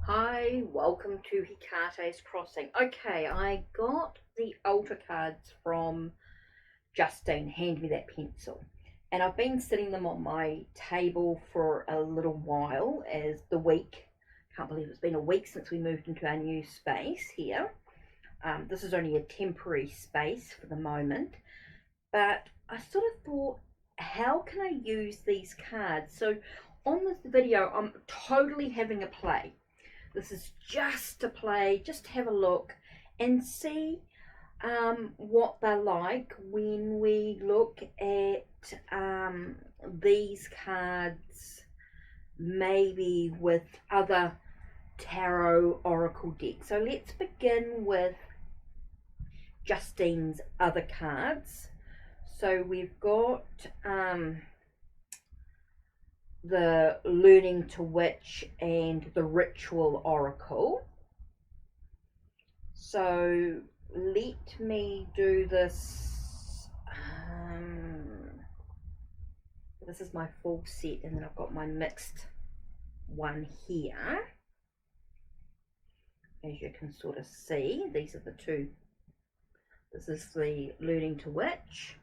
Hi, welcome to HeKate's Crossing. Okay, I got the altar cards from Justine. Hand me that pencil. And I've been sitting them on my table for a little while as the week. Can't believe it's been a week since we moved into our new space here. This is only a temporary space for the moment. But I sort of thought, how can I use these cards? So on this video, I'm totally having a play. This is just a play, just have a look and see what they're like when we look at these cards, maybe with other tarot oracle decks. So let's begin with Justine's other cards. So we've got the Learning to Witch and the Ritual Oracle. So let me do this. This is my full set, and then I've got my mixed one here. As you can sort of see, these are the two. This is the Learning to Witch,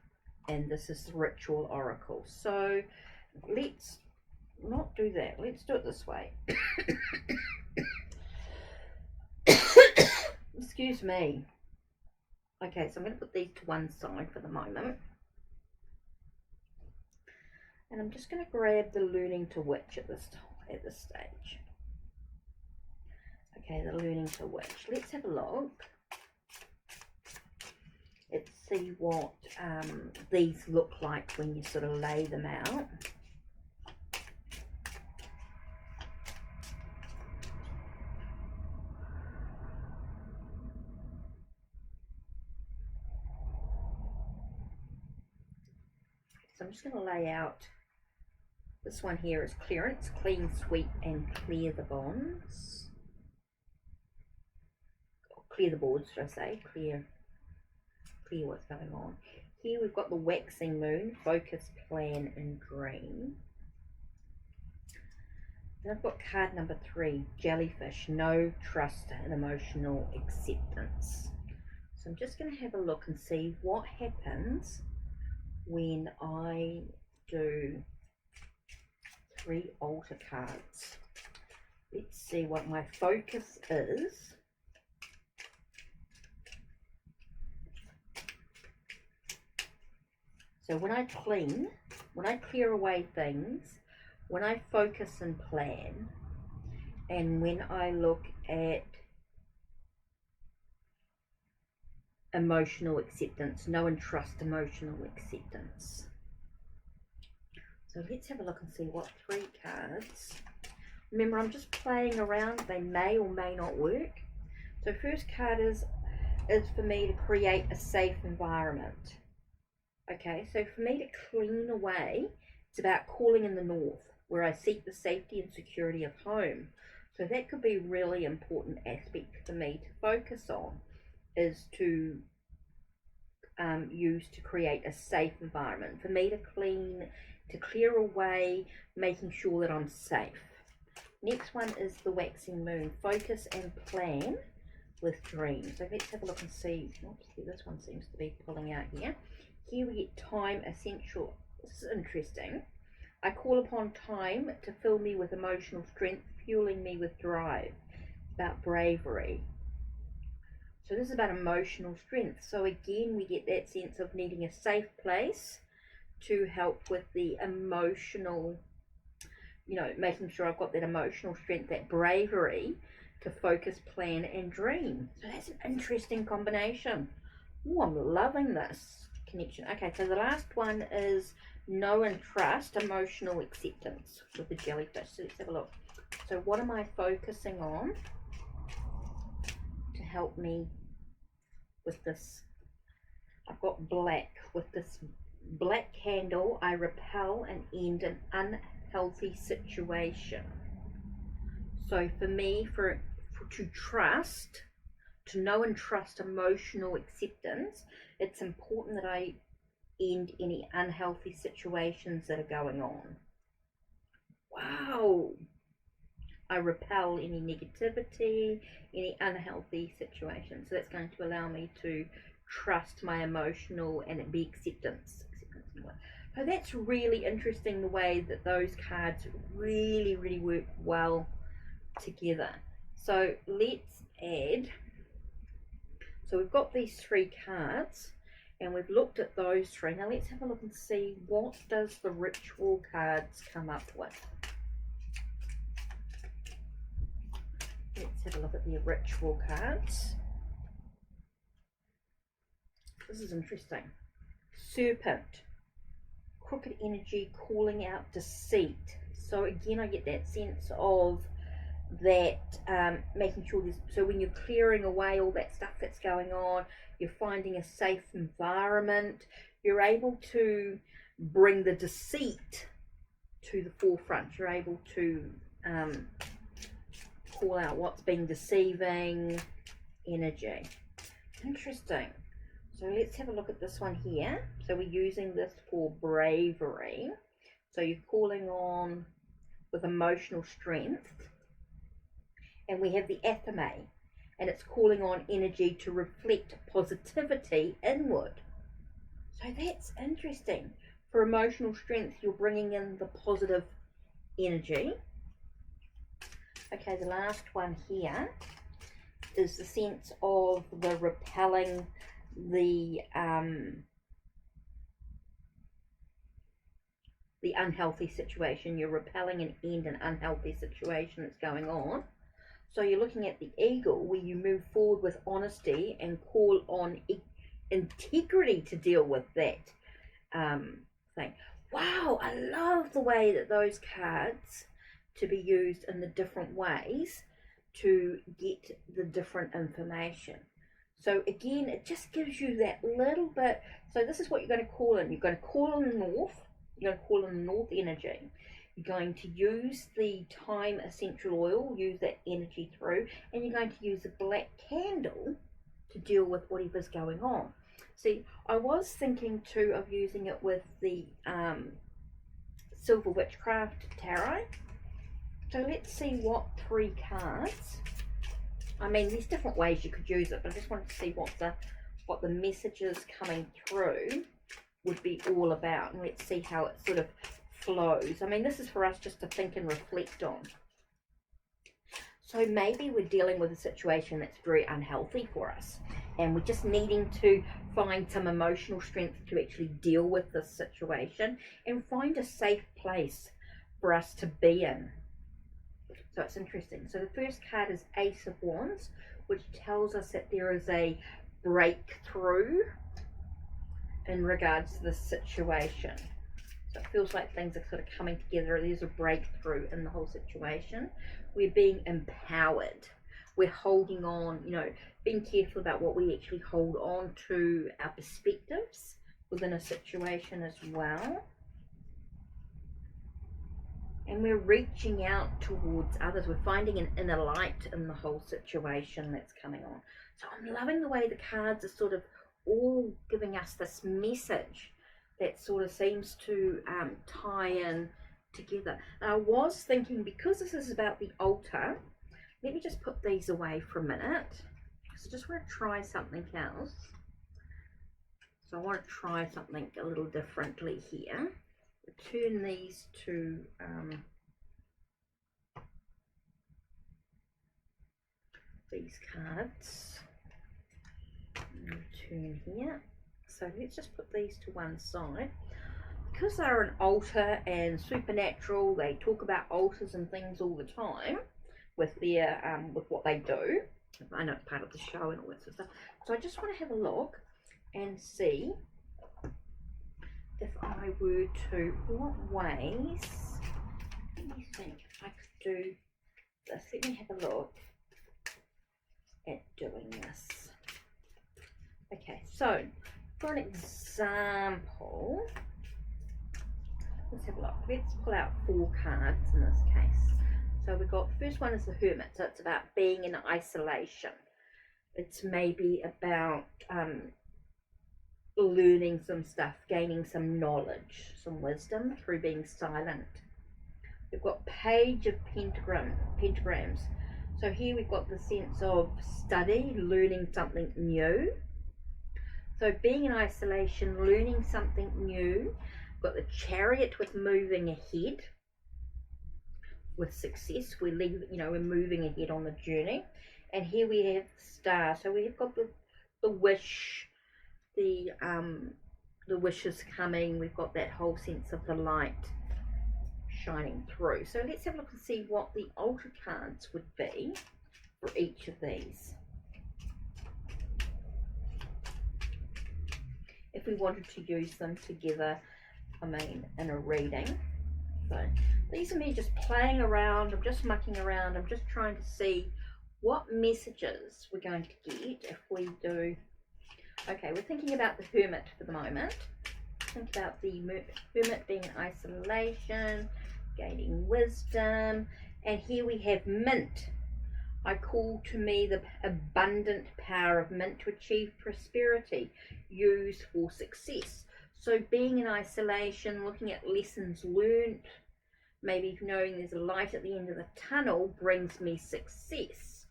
and this is the Ritual Oracle. So let's not do that. Let's do it this way. Excuse me. Okay, so I'm going to put these to one side for the moment. And I'm just going to grab the Learning to Witch at this stage. Okay, the Learning to Witch. Let's have a look. Let's see what these look like when you sort of lay them out. So I'm just going to lay out, this one here is Clearance, Clean, Sweep and Clear the Bonds. Or clear the boards, should I say. Clear what's going on. Here we've got the Waxing Moon, Focus, Plan and Dream. Then I've got card number 3, Jellyfish, Know, Trust and Emotional Acceptance. So I'm just going to have a look and see what happens when I do 3 altar cards. Let's see what my focus is. So when I clear away things, when I focus and plan, and when I look at emotional acceptance, know and trust emotional acceptance. So let's have a look and see what 3 cards. Remember, I'm just playing around. They may or may not work. So first card is for me to create a safe environment. Okay, so for me to clean away, it's about calling in the north, where I seek the safety and security of home. So that could be a really important aspect for me to focus on, is to use to create a safe environment. For me to clear away, making sure that I'm safe. Next one is the Waxing Moon, Focus and Plan with Dream. So let's have a look and see. Oops, this one seems to be pulling out here. Here we get Time Essential. This is interesting. I call upon time to fill me with emotional strength, fueling me with drive. It's about bravery. So this is about emotional strength. So again, we get that sense of needing a safe place to help with the emotional, making sure I've got that emotional strength, that bravery to focus, plan and dream. So that's an interesting combination. Oh, I'm loving this connection. Okay, so the last one is Know and Trust, Emotional Acceptance with the Jellyfish. So let's have a look. So what am I focusing on to help me with this? I've got black. With this black candle, I repel and end an unhealthy situation. So for me, to trust, to know and trust emotional acceptance, it's important that I end any unhealthy situations that are going on. Wow. I repel any negativity, any unhealthy situations. So that's going to allow me to trust my emotional and it be acceptance. So that's really interesting, the way that those cards really work well together. So let's add, so we've got these 3 cards and we've looked at those 3. Now let's have a look and see, what does the ritual cards come up with? Let's have a look at the ritual cards. This is interesting. Serpent, crooked energy calling out deceit. So again, I get that sense of that making sure there's, so when you're clearing away all that stuff that's going on, you're finding a safe environment, you're able to bring the deceit to the forefront. You're able to call out what's been deceiving energy. Interesting. So let's have a look at this one here. So we're using this for bravery. So you're calling on with emotional strength. And we have the athame, and it's calling on energy to reflect positivity inward. So that's interesting. For emotional strength, you're bringing in the positive energy. Okay, the last one here is the sense of the repelling the unhealthy situation. You're repelling and end an unhealthy situation that's going on. So you're looking at the eagle, where you move forward with honesty and call on integrity to deal with that thing. Wow, I love the way that those cards to be used in the different ways to get the different information. So again, it just gives you that little bit. So this is what you're going to call in. You're going to call in the north. You're going to call in the north energy. You're going to use the thyme essential oil, use that energy through, and you're going to use a black candle to deal with whatever's going on. See, I was thinking too of using it with the Silver Witchcraft Tarot. So let's see what 3 cards. I mean, there's different ways you could use it, but I just wanted to see what the messages coming through would be all about, and let's see how it sort of flows. I mean, this is for us just to think and reflect on. So maybe we're dealing with a situation that's very unhealthy for us, and we're just needing to find some emotional strength to actually deal with this situation and find a safe place for us to be in. So it's interesting. So the first card is Ace of Wands, which tells us that there is a breakthrough in regards to the situation. So it feels like things are sort of coming together. There's a breakthrough in the whole situation. We're being empowered. We're holding on, you know, being careful about what we actually hold on to, our perspectives within a situation as well. And we're reaching out towards others. We're finding an inner light in the whole situation that's coming on. So I'm loving the way the cards are sort of all giving us this message that sort of seems to tie in together. Now I was thinking, because this is about the altar, let me just put these away for a minute, because I just want to try something else. So I want to try something a little differently here. Turn these to these cards. Return here. So let's just put these to one side. Because they're an altar and supernatural, they talk about altars and things all the time with their with what they do. I know it's part of the show and all that sort of stuff. So I just want to have a look and see if I were to, what ways, let me think if I could do this. Let me have a look at doing this. Okay, so for an example, let's have a look. Let's pull out 4 cards in this case. So we've got, the first one is the Hermit, so it's about being in isolation. It's maybe about learning some stuff, gaining some knowledge, some wisdom through being silent. We've got Page of Pentagrams. So here we've got the sense of study, learning something new. So being in isolation, learning something new. We've got the Chariot with moving ahead. With success, we're moving ahead on the journey. And here we have the Star. So we've got the wish, the wishes coming. We've got that whole sense of the light shining through. So let's have a look and see what the altar cards would be for each of these, if we wanted to use them together, in a reading. So these are me just playing around. I'm just mucking around. I'm just trying to see what messages we're going to get if we do. Okay, we're thinking about the Hermit for the moment. Think about the Hermit being in isolation, gaining wisdom. And here we have Mint. I call to me the abundant power of Mint to achieve prosperity, used for success. So being in isolation, looking at lessons learned, maybe knowing there's a light at the end of the tunnel brings me success.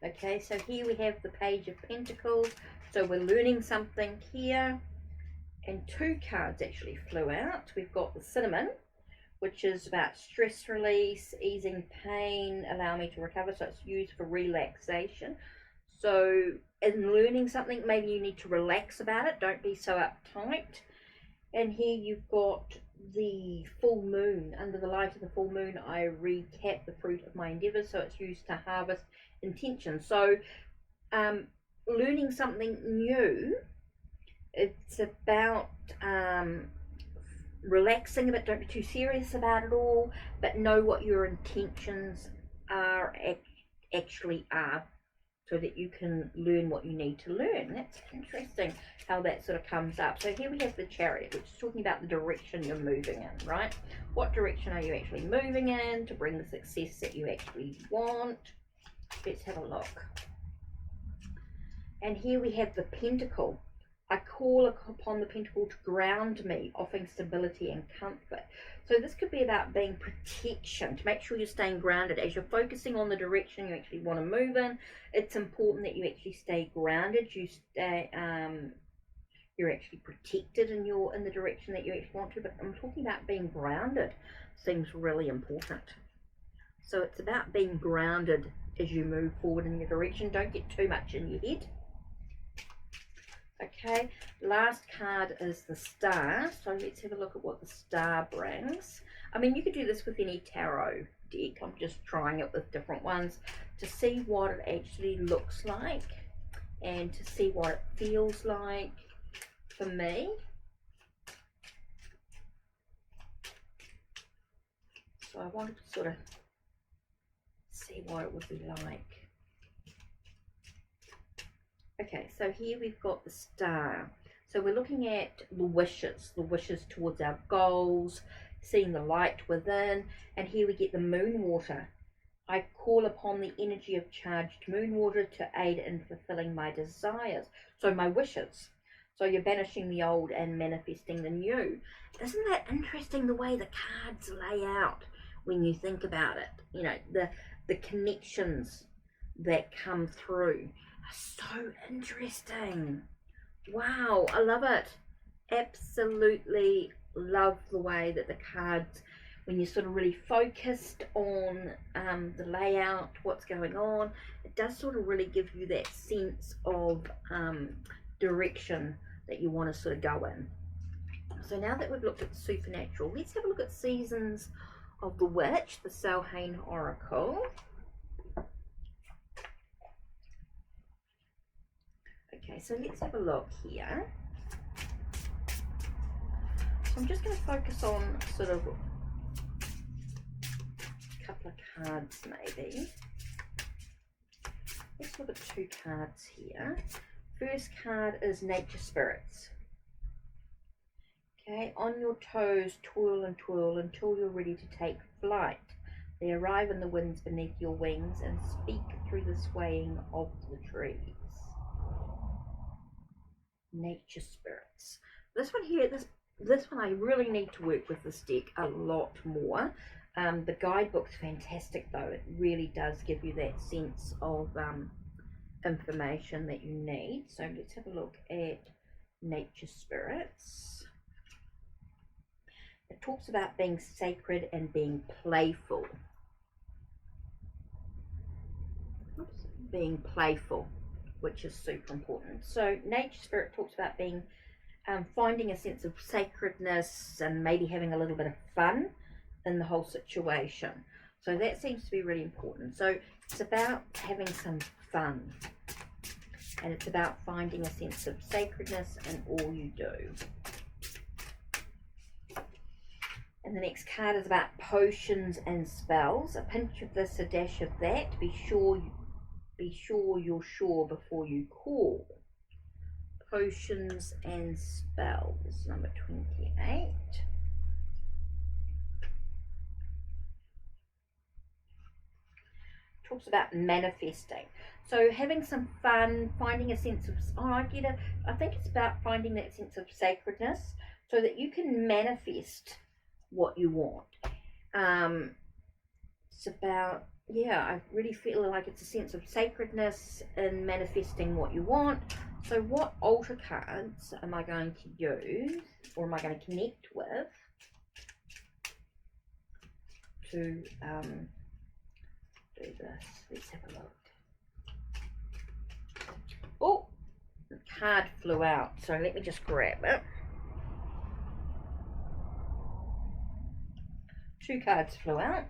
Okay, so here we have the Page of Pentacles. So we're learning something here. And two cards actually flew out. We've got the Cinnamon, which is about stress release, easing pain, allow me to recover. So it's used for relaxation. So in learning something, maybe you need to relax about it. Don't be so uptight. And here you've got the full moon. Under the light of the full moon, I recap the fruit of my endeavors. So it's used to harvest intention. So learning something new, it's about relaxing a bit. Don't be too serious about it all, but know what your intentions are actually are, so that you can learn what you need to learn. That's interesting how that sort of comes up. So here we have the Chariot, which is talking about the direction you're moving in, right? What direction are you actually moving in to bring the success that you actually want? Let's have a look. And here we have the Pentacle. I call upon the Pentacle to ground me, offering stability and comfort. So this could be about being protection, to make sure you're staying grounded. As you're focusing on the direction you actually want to move in, it's important that you actually stay grounded. You stay, you're actually protected in the direction that you actually want to. But I'm talking about being grounded. Seems really important. So it's about being grounded as you move forward in your direction. Don't get too much in your head. Okay, last card is the Star. So let's have a look at what the Star brings. I mean, you could do this with any tarot deck. I'm just trying it with different ones to see what it actually looks like and to see what it feels like for me. So I wanted to sort of see what it would be like. Okay, so here we've got the Star. So we're looking at the wishes towards our goals, seeing the light within. And here we get the Moon Water. I call upon the energy of charged moon water to aid in fulfilling my desires. So my wishes. So you're banishing the old and manifesting the new. Isn't that interesting, the way the cards lay out when you think about it? You know, the connections that come through. So interesting. Wow, I love it. Absolutely love the way that the cards, when you're sort of really focused on the layout, what's going on, it does sort of really give you that sense of direction that you want to sort of go in. So now that we've looked at the supernatural, let's have a look at Seasons of the Witch, the Samhain Oracle. Okay, so let's have a look here. So I'm just going to focus on sort of a couple of cards maybe. Let's look at two cards here. First card is Nature Spirits. Okay, on your toes, twirl and twirl until you're ready to take flight. They arrive in the winds beneath your wings and speak through the swaying of the trees. Nature Spirits. This one here, this this one I really need to work with this deck a lot more. The guidebook's fantastic though. It really does give you that sense of information that you need. So let's have a look at nature spirits. It talks about being sacred and being playful. Being playful, which is super important. So nature spirit talks about being finding a sense of sacredness and maybe having a little bit of fun in the whole situation. So that seems to be really important. So it's about having some fun, and it's about finding a sense of sacredness in all you do. And the next card is about potions and spells. A pinch of this, a dash of that. Be sure you're sure before you call. Potions and spells, number 28. Talks about manifesting. So having some fun, finding a sense of, I think it's about finding that sense of sacredness so that you can manifest what you want. It's about, yeah, I really feel like it's a sense of sacredness in manifesting what you want. So what altar cards am I going to use, or am I going to connect with to do this? Let's have a look. Oh, the card flew out, so let me just grab it. 2 cards flew out.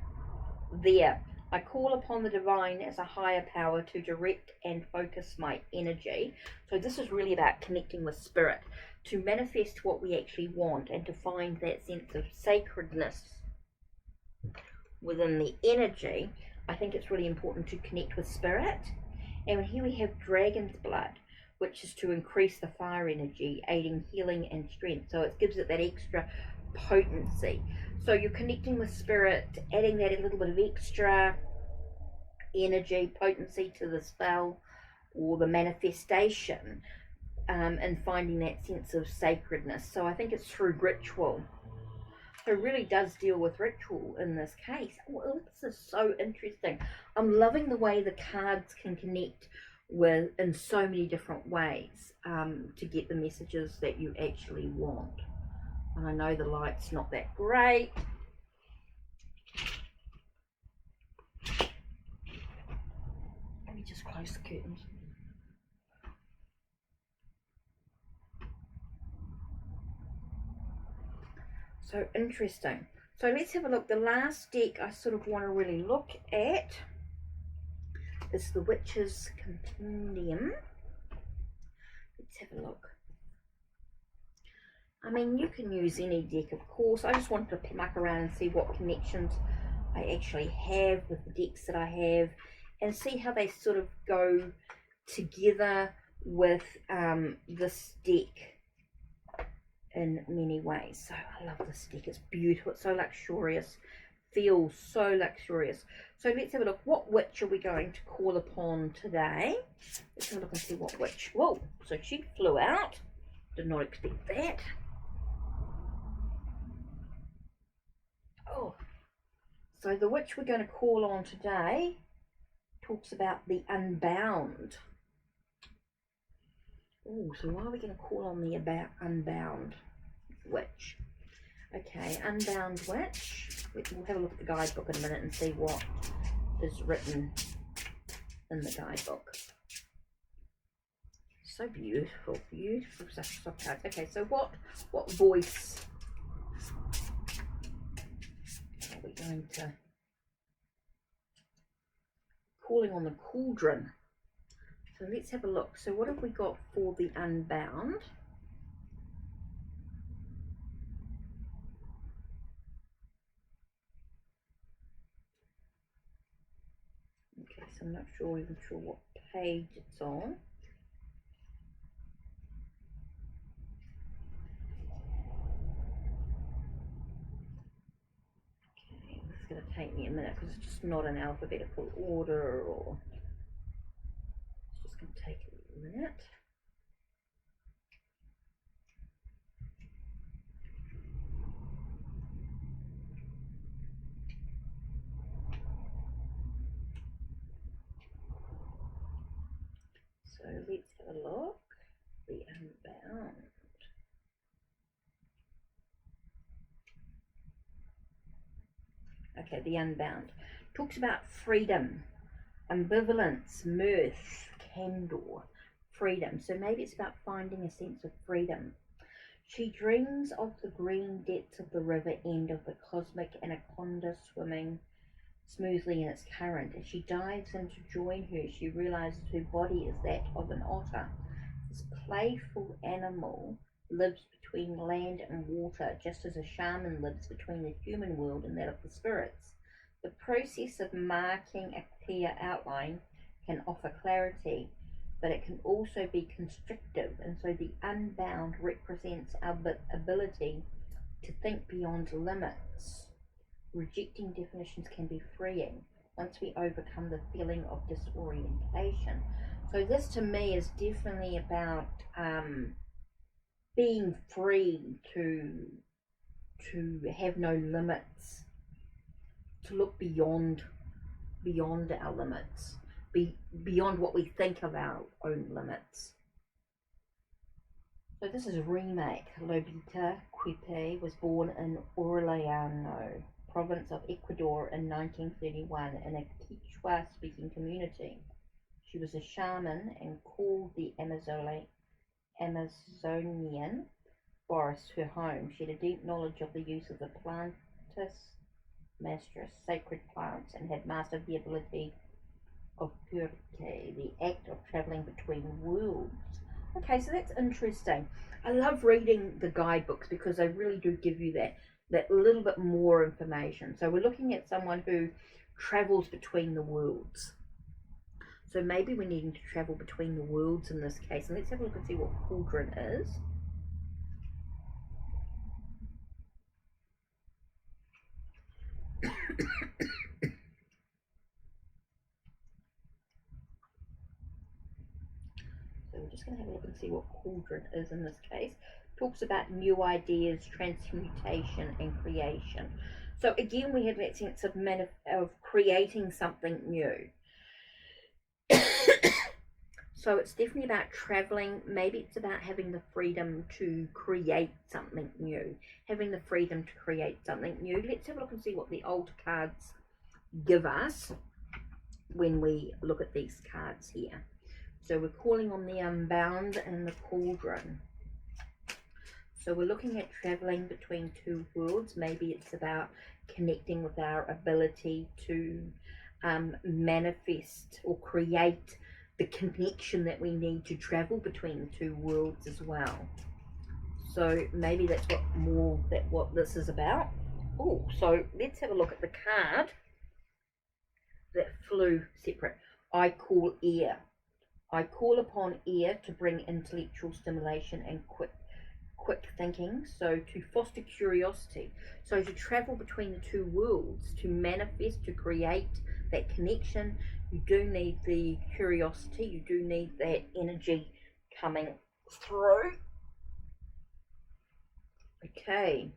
There. I call upon the divine as a higher power to direct and focus my energy. So this is really about connecting with spirit, to manifest what we actually want and to find that sense of sacredness within the energy. I think it's really important to connect with spirit. And here we have dragon's blood, which is to increase the fire energy, aiding healing and strength. So it gives it that extra potency. So you're connecting with spirit, adding that a little bit of extra energy, potency to the spell or the manifestation, and finding that sense of sacredness. So I think it's through ritual. So it really does deal with ritual in this case. Oh, this is so interesting. I'm loving the way the cards can connect with in so many different ways to get the messages that you actually want. And I know the light's not that great. Let me just close the curtains. So interesting. So let's have a look. The last deck I sort of want to really look at is the Witches Compendium. Let's have a look. I mean, you can use any deck, of course. I just wanted to muck around and see what connections I actually have with the decks that I have and see how they sort of go together with this deck in many ways. So I love this deck. It's beautiful. It's so luxurious. Feels so luxurious. So let's have a look. What witch are we going to call upon today? Let's have a look and see what witch. Whoa, so she flew out. Did not expect that. Oh, so the witch we're going to call on today talks about the unbound. Oh, so why are we going to call on the unbound witch? Okay, unbound witch. We'll have a look at the guidebook in a minute and see what is written in the guidebook. So beautiful, beautiful stuff cards. Okay, so what voice are we going to calling on the cauldron? So let's have a look. So what have we got for the unbound? Okay, so I'm not even sure what page it's on. Okay, this is going to take me a minute because it's just not in alphabetical order, or it's just going to take a minute. let's have a look. The Unbound. Okay, the Unbound talks about freedom, ambivalence, mirth, candor, freedom. So maybe it's about finding a sense of freedom. She dreams of the green depths of the river end, of the cosmic anaconda swimming smoothly in its current. As she dives in to join her, she realizes her body is that of an otter. This playful animal lives between land and water, just as a shaman lives between the human world and that of the spirits. The process of marking a clear outline can offer clarity, but it can also be constrictive, and so the Unbound represents our ability to think beyond limits. Rejecting definitions can be freeing once we overcome the feeling of disorientation. So this to me is definitely about being free to have no limits, to look beyond our limits, beyond what we think of our own limits. So this is a remake. Lobita Quipe was born in Orellano, province of Ecuador in 1931 in a Quechua-speaking community. She was a shaman and called the Amazonian forest her home. She had a deep knowledge of the use of the plantus mastris, sacred plants, and had mastered the ability of purke, the act of travelling between worlds. Okay, so that's interesting. I love reading the guidebooks because they really do give you that little bit more information. So we're looking at someone who travels between the worlds. So maybe we're needing to travel between the worlds in this case. And let's have a look and see what cauldron is. So we're just going to have a look and see what cauldron is in this case. Talks about new ideas, transmutation, and creation. So again, we have that sense of creating something new. So it's definitely about traveling. Maybe it's about having the freedom to create something new. Having the freedom to create something new. Let's have a look and see what the altar cards give us when we look at these cards here. So we're calling on the Unbound and the Cauldron. So we're looking at traveling between two worlds. Maybe it's about connecting with our ability to manifest or create the connection that we need to travel between the two worlds as well. So maybe that's what this is about. Oh, so let's have a look at the card that flew separate. I call air. I call upon air to bring intellectual stimulation and quick thinking, so to foster curiosity, so to travel between the two worlds, to manifest, to create that connection. You do need the curiosity, you do need that energy coming through. Okay,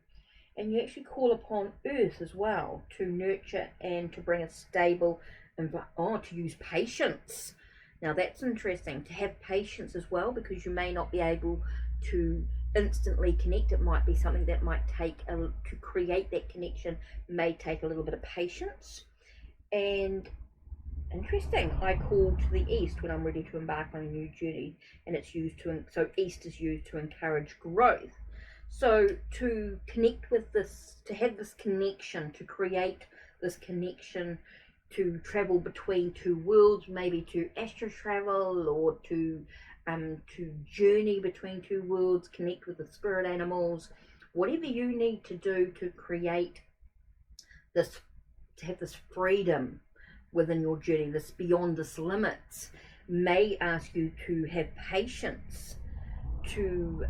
and you actually call upon earth as well to nurture and to bring a stable environment. To use patience. Now that's interesting, to have patience as well, because you may not be able to instantly connect. It might be something that might take to create that connection may take a little bit of patience. And interesting, I call to the east when I'm ready to embark on a new journey, and it's used to, so east is used to encourage growth. So to connect with this, to have this connection, to create this connection, to travel between two worlds, maybe to astral travel, or to journey between two worlds, connect with the spirit animals, whatever you need to do to create this, to have this freedom within your journey, this beyond this limits, may ask you to have patience, to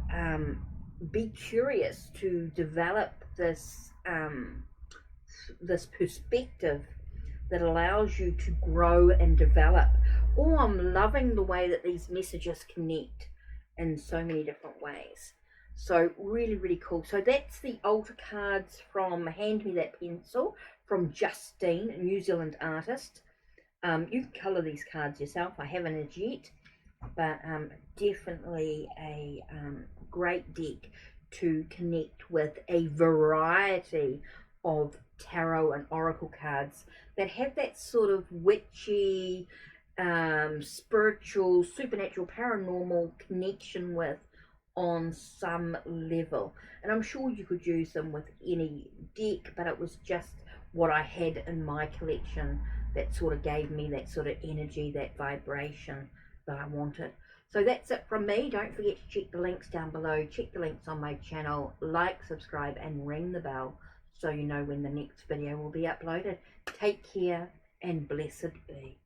be curious, to develop this this perspective that allows you to grow and develop. Oh, I'm loving the way that these messages connect in so many different ways. So really, really cool. So that's the altar cards from Hand Me That Pencil from Justine, a New Zealand artist. You can colour these cards yourself. I haven't as yet. but definitely a great deck to connect with a variety of tarot and oracle cards that have that sort of witchy, spiritual, supernatural, paranormal connection with on some level. And I'm sure you could use them with any deck, but it was just what I had in my collection that sort of gave me that sort of energy, that vibration that I wanted. So that's it from me. Don't forget to check the links down below. Check the links on my channel. Like, subscribe, and ring the bell so you know when the next video will be uploaded. Take care and blessed be.